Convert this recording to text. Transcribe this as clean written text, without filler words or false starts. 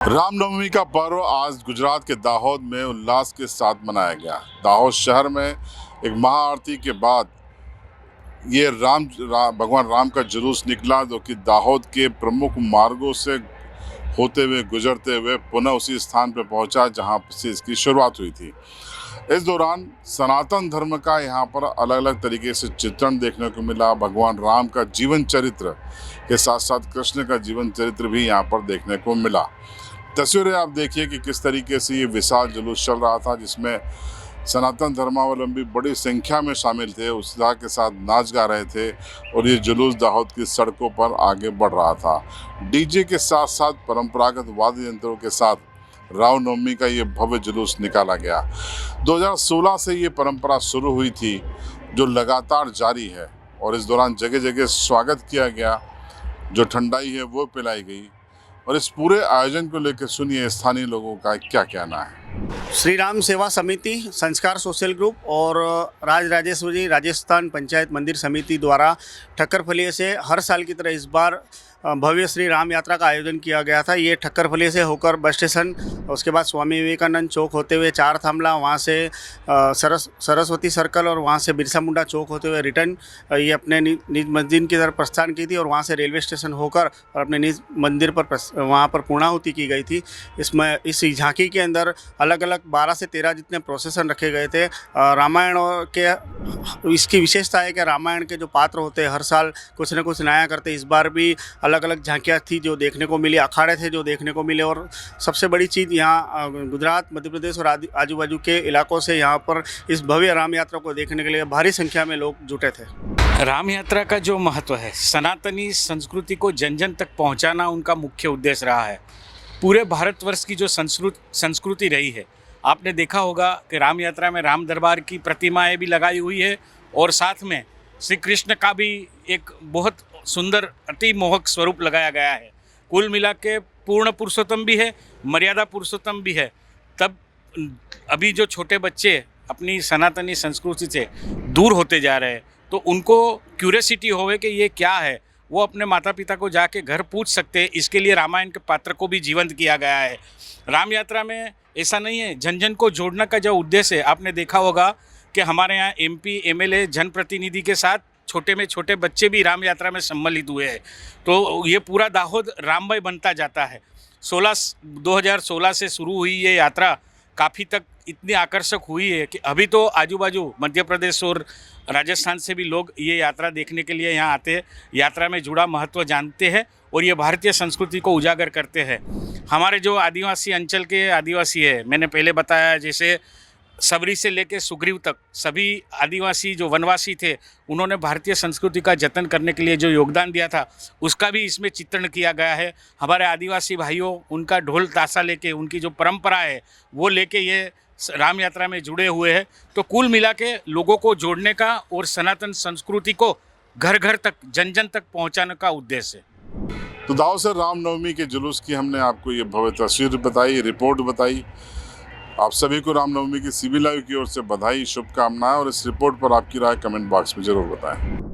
रामनवमी का पर्व आज गुजरात के दाहोद में उल्लास के साथ मनाया गया। दाहोद शहर में एक महाआरती के बाद ये भगवान राम का जुलूस निकला, जो कि दाहोद के प्रमुख मार्गों से होते हुए गुजरते हुए पुनः उसी स्थान पर पहुंचा जहां से इसकी शुरुआत हुई थी। इस दौरान सनातन धर्म का यहाँ पर अलग अलग तरीके से चित्रण देखने को मिला। भगवान राम का जीवन चरित्र के साथ साथ कृष्ण का जीवन चरित्र भी यहाँ पर देखने को मिला। तस्वीरें आप देखिए कि किस तरीके से ये विशाल जुलूस चल रहा था, जिसमें सनातन धर्मावलंबी बड़ी संख्या में शामिल थे, उत्साह के साथ नाच गा रहे थे और ये जुलूस दाहोद की सड़कों पर आगे बढ़ रहा था। डीजे के साथ साथ परंपरागत वाद्य यंत्रों के साथ रामनवमी का ये भव्य जुलूस निकाला गया। 2016 से ये परंपरा शुरू हुई थी, जो लगातार जारी है और इस दौरान जगह जगह स्वागत किया गया, जो ठंडाई है वो पिलाई गई। और इस पूरे आयोजन को लेकर सुनिए स्थानीय लोगों का क्या कहना है। श्री राम सेवा समिति, संस्कार सोशल ग्रुप और राजराजेश्वरी राजस्थान पंचायत मंदिर समिति द्वारा ठक्करफलिया से हर साल की तरह इस बार भव्य श्री राम यात्रा का आयोजन किया गया था। ये ठक्करफलिया से होकर बस स्टेशन, उसके बाद स्वामी विवेकानंद चौक होते हुए चार थामला, वहाँ से सरस्वती सर्कल और वहाँ से बिरसा मुंडा चौक होते हुए रिटर्न ये अपने निज मंदिर की तरफ प्रस्थान की थी और वहाँ से रेलवे स्टेशन होकर और अपने निज मंदिर पर वहाँ पर पूर्णाहुति की गई थी। इसमें इस झांकी के अंदर अलग अलग 12 से 13 जितने प्रोसेसन रखे गए थे। रामायण के इसकी विशेषता है कि रामायण के जो पात्र होते हैं हर साल कुछ न कुछ नया करते। इस बार भी अलग अलग झांकियाँ थी जो देखने को मिली, अखाड़े थे जो देखने को मिले और सबसे बड़ी चीज़ यहाँ गुजरात, मध्य प्रदेश और आजू बाजू के इलाकों से यहाँ पर इस भव्य राम यात्रा को देखने के लिए भारी संख्या में लोग जुटे थे। राम यात्रा का जो महत्व है, सनातनी संस्कृति को जन जन तक पहुँचाना उनका मुख्य उद्देश्य रहा है। पूरे भारतवर्ष की जो संस्कृति रही है, आपने देखा होगा कि राम यात्रा में राम दरबार की प्रतिमाएँ भी लगाई हुई है और साथ में श्री कृष्ण का भी एक बहुत सुंदर अति मोहक स्वरूप लगाया गया है। कुल मिला के पूर्ण पुरुषोत्तम भी है, मर्यादा पुरुषोत्तम भी है। तब अभी जो छोटे बच्चे अपनी सनातनी संस्कृति से दूर होते जा रहे हैं, तो उनको क्यूरियोसिटी होवे कि ये क्या है, वो अपने माता पिता को जाके घर पूछ सकते हैं। इसके लिए रामायण के पात्र को भी जीवंत किया गया है। राम यात्रा में ऐसा नहीं है, जन जन को जोड़ने का जो उद्देश्य है, आपने देखा होगा कि हमारे यहाँ MP MLA जनप्रतिनिधि के साथ छोटे में छोटे बच्चे भी राम यात्रा में सम्मिलित हुए हैं। तो ये पूरा दाहोद राममय बनता जाता है। 2016 से शुरू हुई ये यात्रा काफ़ी तक इतनी आकर्षक हुई है कि अभी तो आजू बाजू मध्य प्रदेश और राजस्थान से भी लोग ये यात्रा देखने के लिए यहाँ आते हैं, यात्रा में जुड़ा महत्व जानते हैं और ये भारतीय संस्कृति को उजागर करते हैं। हमारे जो आदिवासी अंचल के आदिवासी है, मैंने पहले बताया, जैसे सबरी से लेकर सुग्रीव तक सभी आदिवासी जो वनवासी थे, उन्होंने भारतीय संस्कृति का जतन करने के लिए जो योगदान दिया था, उसका भी इसमें चित्रण किया गया है। हमारे आदिवासी भाइयों, उनका ढोल ताशा लेके, उनकी जो परंपरा है वो लेके ये राम यात्रा में जुड़े हुए हैं। तो कुल मिला के लोगों को जोड़ने का और सनातन संस्कृति को घर घर तक, जन जन तक पहुँचाने का उद्देश्य है। तो दाहोद से रामनवमी के जुलूस की हमने आपको ये भव्य तस्वीर बताई, रिपोर्ट बताई। आप सभी को रामनवमी की CB लाइव की ओर से बधाई, शुभकामनाएं और इस रिपोर्ट पर आपकी राय कमेंट बॉक्स में जरूर बताएं।